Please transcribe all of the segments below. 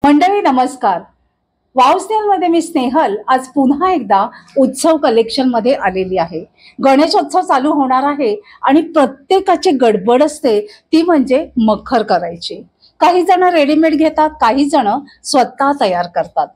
मंडळी नमस्कार. वावस्नेहलमध्ये मी स्नेहल आज पुन्हा एकदा उत्सव कलेक्शन मध्ये आलेली आहे. गणेशोत्सव चालू होणार आहे आणि प्रत्येकाची गडबड असते ती म्हणजे मखर करायची. काही जण रेडीमेड घेतात, काही जण स्वतः तयार करतात.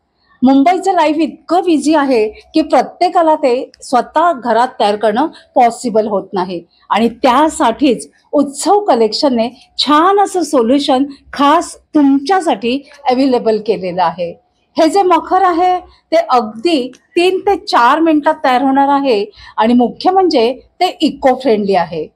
मुंबईचं लाईफ इतकं बिझी आहे की प्रत्येकाला ते स्वतः घरात तयार करणं पॉसिबल होत नाही आणि त्यासाठीच उत्सव कलेक्शनने छान असं सोल्युशन खास तुमच्यासाठी अवेलेबल केलेलं आहे. हे जे मखर आहे ते अगदी 3 ते 4 मिनिटात तयार होणार आहे आणि मुख्य म्हणजे ते इको फ्रेंडली आहे.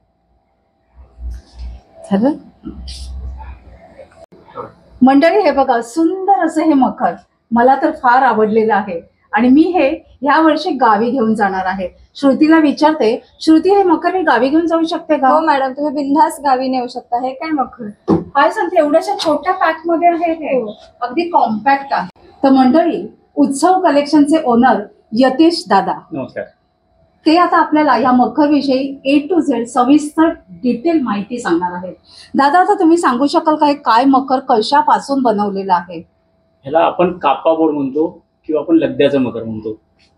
मंडळी हे बघा, सुंदर असं हे मखर मला तर फार आवडलेलं आहे आणि मी हे ह्या वर्षी गावी घेऊन जाणार आहे. श्रुतीला विचारते, श्रुती हे मखर मी गावी घेऊन जाऊ शकते का? हो मॅडम, तुम्ही बिनधास्त गावी नेऊ शकता. हे काय मखर? काय सांगते, एवढ्याशा छोट्या पॅक मध्ये आहे हे, अगदी कॉम्पॅक्ट आहे. तर मंडळी, उत्सव कलेक्शनचे ओनर यतीश दादा, नमस्कार. ते आता आपल्याला या मखर विषयी A to Z सविस्तर डिटेल माहिती सांगणार आहेत. दादा, आता तुम्ही सांगू शकाल काय काय मखर कशापासून बनवलेलं आहे? ह्याला आपण कापा बोर्ड म्हणतो किंवा आपण लगद्याचं मखर म्हणतो.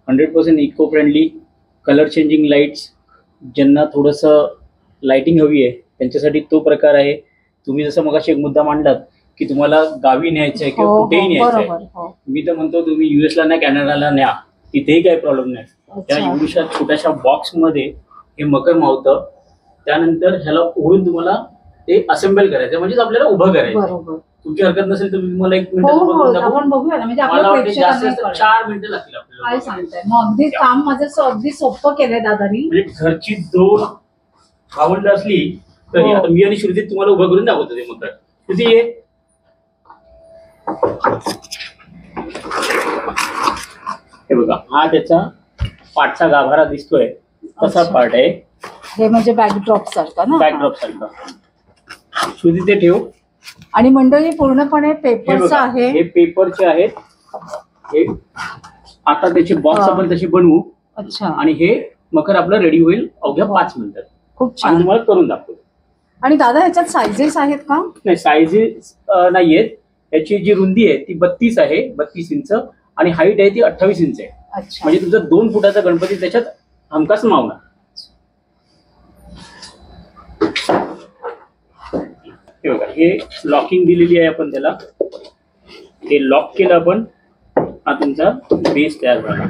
100% eco friendly, colour changing lights, ज्यांना थोडंसं लाइटिंग हवी आहे त्यांच्यासाठी तो प्रकार आहे. तुम्ही जसं मगाशी एक मुद्दा मांडलात की तुम्हाला गावी न्यायचं आहे किंवा कुठेही न्यायचं आहे, मी तर म्हणतो तुम्ही US ला न्या, कॅनडाला न्या, तिथेही काही प्रॉब्लेम नाही. त्या एवढ्याशा छोट्याशा बॉक्स मध्ये हे मकर मावतं. त्यानंतर ह्याला उघडून तुम्हाला ते असेंबल करायचं, म्हणजे आपल्याला उभं करायचं. तुमची हरकत नसेल तर तुम्हाला 1 मिनिट आपण बघूया ना, म्हणजे आपल्या प्रेक्षकांना 4 मिनिटं लागतील आपल्याला. काय सांगताय? मग अगदी काम माझं अगदी सोपं केलंय दादानी. म्हणजे घरची 2 भावंड असली तरी आता मी आणि श्रुती तुम्हाला उभं करून दाखवतो ते मकर. श्रुती ये. हे बघा, हा त्याचा पाठचा गाभारा दिसतोय तसा पार्ट आहे. हे म्हणजे बॅकड्रॉप सारखा ना? बॅकड्रॉप सारखा. श्रुती ते ठेव. आणि मंडळी पूर्णपणे पेपरचं आहे. हे पेपरचे आहेत. हे आता त्याचे बॉक्स आपण तसे बनवू. अच्छा. आणि हे मकर आपलं रेडी होईल अवघ्या 5 मिनिटात. खूप छान. तुम्हाला करून दाखवतो. आणि दादा, ह्याच्यात सायझेस आहेत का? नाही, सायझेस नाहीयेत. याची जी रुंदी आहे ती 32 आहे, 32 इंच, आणि हाईट आहे ती 28 इंच आहे. अच्छा. म्हणजे तुमचा 2 फुटाचा गणपती त्याच्यात हमखास मावणार. हे बघा, हे लॉकिंग दिलेली आहे आपण त्याला. हे लॉक केलं आपण, हा तुमचा बेस तयार झाला.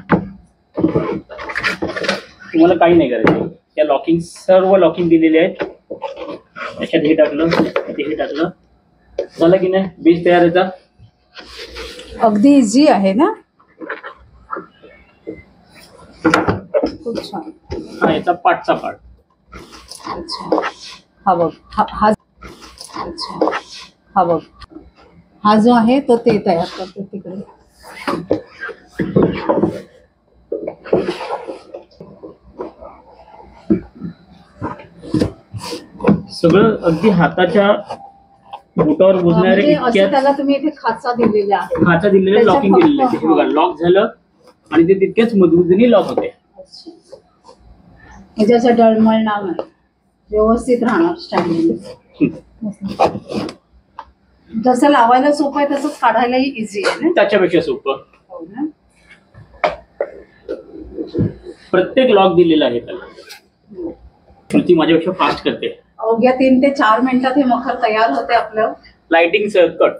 तुम्हाला काही नाही करायचं. या लॉकिंग, सर्व लॉकिंग दिलेली आहेत. त्याच्यात हे टाकलं, हे टाकलं, झालं की नाही, बेस तयार याचा. अगदी इझी आहे ना? खूप छान. हा याचा पाठचा पार्ट. अच्छा. हा बघ, हा अच्छा, हा बघ, हा जो आहे तो ते तयार करतो तिकडे. सगळं अगदी हाताच्या बोटावर बोलणारे त्याला तुम्ही इथे खाचा दिलेला आहे. खाचा दिलेला, लॉकिंग दिलेलं आहे. हे बघा, लॉक झालं आणि ते तितक्याच मजबूतीने लॉक होते. ह्याच्याचं डळमळणार नाही, व्यवस्थित राहणार स्टँडिंग. जसं लावायला सोपं आहे तसंच काढायलाही इझी आहे ना? त्याच्यापेक्षा सोपं. हो ना? प्रत्येक लॉक दिलेला आहे त्याला. ती माझ्यापेक्षा फास्ट करते. अवघ्या 3 ते 4 मिनिटात हे मखर तयार होते आपलं. Lighting circuit.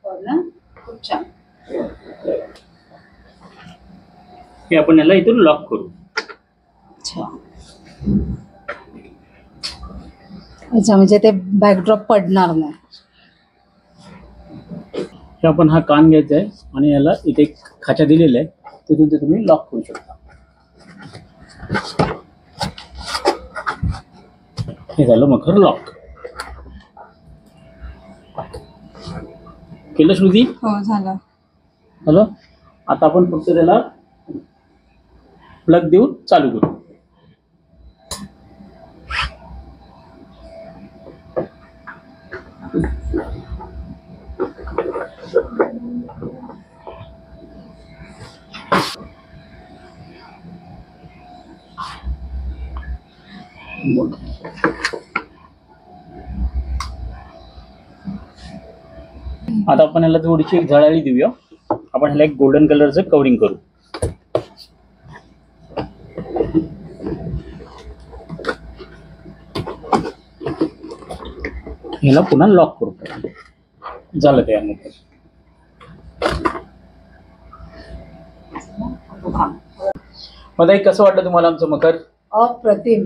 हो ना? खूप छान. हे आपण याला इथून लॉक करू. अच्छा. अच्छा, म्हणजे ते बॅकड्रॉप पडणार नाही. हे आपण हा कान घ्यायचा आहे आणि याला इथे एक खाचा दिलेला आहे, तिथून ते तुम्ही लॉक करू शकता. हे झालं मखर लॉक. केलं श्रुती? हो, झालं. हॅलो, आता आपण फक्त त्याला प्लग देऊन चालू करू. आता आपण ह्याला थोडीशी एक झळाळी देऊया. आपण ह्याला एक गोल्डन कलरचं कवरिंग करू. ह्याला पुन्हा लॉक करू. झालं तयार मकर. मग ताई कसं वाटलं तुम्हाला आमचं मकर? अप्रतिम.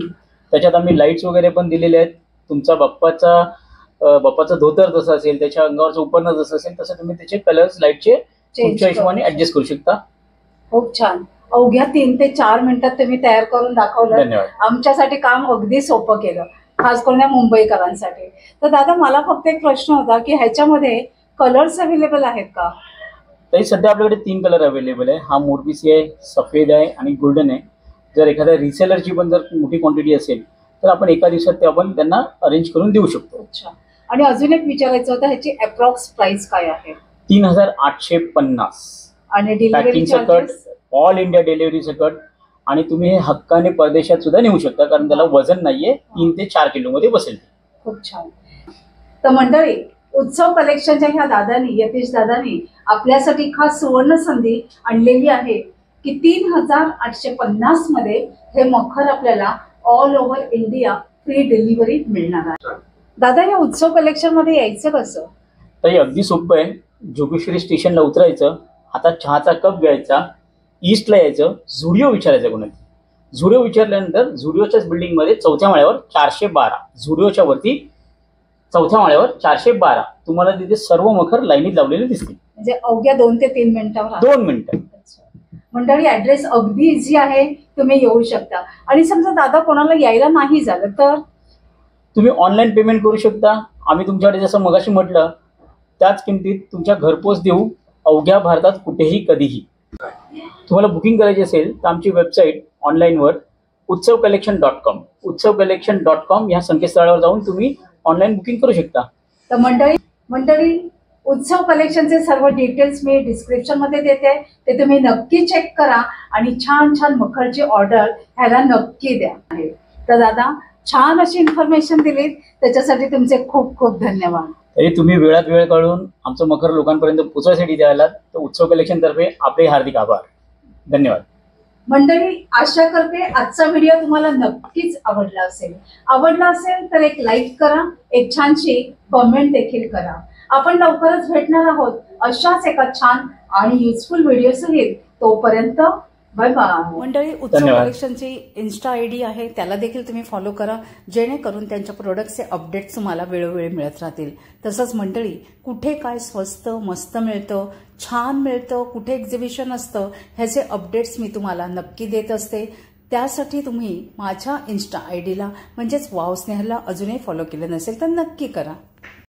त्याच्यात आम्ही लाईट्स वगैरे पण दिलेले आहेत. तुमचा बाप्पाचं धोतर जसं असेल, त्याच्या अंगावरचं उपरणं जसं असेल तसं तुम्ही त्याचे कलर्स लाईटचे तुमच्या हिशोबाने ऍडजस्ट करू शकता. खूप छान. अवघ्या 3 ते 4 मिनिटात तुम्ही तयार करून दाखवलं. धन्यवाद. आमच्यासाठी काम अगदी सोपं केलं, खास करून या मुंबईकरांसाठी. तर दादा मला फक्त एक प्रश्न होता की ह्याच्यामध्ये कलर्स अवेलेबल आहेत का? तरी सध्या आपल्याकडे 3 कलर अवेलेबल आहे. हा मोरपिसी आहे, सफेद आहे आणि गोल्डन आहे. जर एखाद्या रिसेलरची पण जर मोठी क्वांटिटी असेल तर आपण एका दिवसात ते आपण त्यांना अरेंज करून देऊ शकतो. अच्छा. आणि अजून एक विचारायचं होतं, ह्याची अप्रॉक्स प्राइस काय आहे? 3850. आणि डिलिव्हरी पॅकिंग सकट, ऑल इंडिया डिलिव्हरी सकट. आणि तुम्ही हे हक्काने परदेशात सुद्धा नेऊ शकता, कारण त्याला वजन नाहीये. 3 ते 4 किलो मध्ये बसेल. खूप छान. तर मंडळी, उत्सव कलेक्शनच्या ह्या दादानी, यतीश दादानी आपल्यासाठी खास सुवर्ण संधी आणलेली आहे की 3850 मध्ये हे मखर आपल्याला all over India free delivery मिळणार आहे. दादा, या उत्सव कलेक्शन मध्ये यायचं कसं? तर अगदी सोपं आहे. जोगेश्वरी स्टेशनला उतरायचं, हातात चहाचा कप घ्यायचा, ईस्टला यायचं, झुडिओ विचारायचं कोणाला. झुडिओ विचारल्यानंतर झुडिओच्याच बिल्डिंगमध्ये 4थ्या माळ्यावर 412, झुडिओच्या वरती 4थ्या माळ्यावर 412 तुम्हाला तिथे सर्व मखर लाईनीत लावलेले दिसतील. म्हणजे अवघ्या 2 ते 3 मिनिटावर. 2 मिनिटं. मंडळी, ऍड्रेस अगदी इझी आहे, तुम्ही येऊ शकता. आणि समजा दादा कोणाला यायला नाही झालं तर तुम्ही ऑनलाईन पेमेंट करू शकता. आम्ही तुमच्याकडे जसं मगाशी म्हटलं त्याच किमतीत तुमच्या घरपोच देऊ, अवघ्या भारतात कुठेही कधीही. तुम्हाला बुकिंग करायची असेल तर आमची वेबसाईट ऑनलाईनवर utsavcollection.com utsavcollection.com या संकेतस्थळावर जाऊन तुम्ही ऑनलाईन बुकिंग करू शकता. तर मंडळी उत्सव कलेक्शनचे सर्व डिटेल्स मी डिस्क्रिप्शन मध्ये देते, ते तुम्ही नक्की चेक करा आणि छान छान मखरची ऑर्डर ह्याला नक्की द्या. तर दादा, छान अशी इन्फॉर्मेशन दिलीत, त्याच्यासाठी तुमचे खूप खूप धन्यवाद. तरी तुम्ही वेळात वेळ काढून आमचं मखर लोकांपर्यंत पोहोचण्यासाठी द्यायला तर उत्सव कलेक्शन तर्फे आपले हार्दिक आभार. धन्यवाद. मंडळी, आशा करते आजचा व्हिडिओ तुम्हाला नक्कीच आवडला असेल तर एक लाईक करा, एक छानशी कमेंट देखील करा. आपण लवकरच भेटणार आहोत अशाच एका छान आणि युजफुल व्हिडिओ सहित. तोपर्यंत बाय बाय. मंडळी, उत्सव कलेक्शनची इन्स्टा आयडी आहे, त्याला देखील तुम्ही फॉलो करा, जेणेकरून त्यांच्या प्रोडक्टचे अपडेट्स तुम्हाला वेळोवेळी मिळत राहतील. तसंच मंडळी, कुठे काय स्वस्त मस्त मिळतं, छान मिळतं, कुठे एक्झिबिशन असतं, ह्याचे अपडेट्स मी तुम्हाला नक्की देत असते. त्यासाठी तुम्ही माझ्या इन्स्टा आयडीला म्हणजेच वाव स्नेहलला अजूनही फॉलो केलं नसेल तर नक्की करा.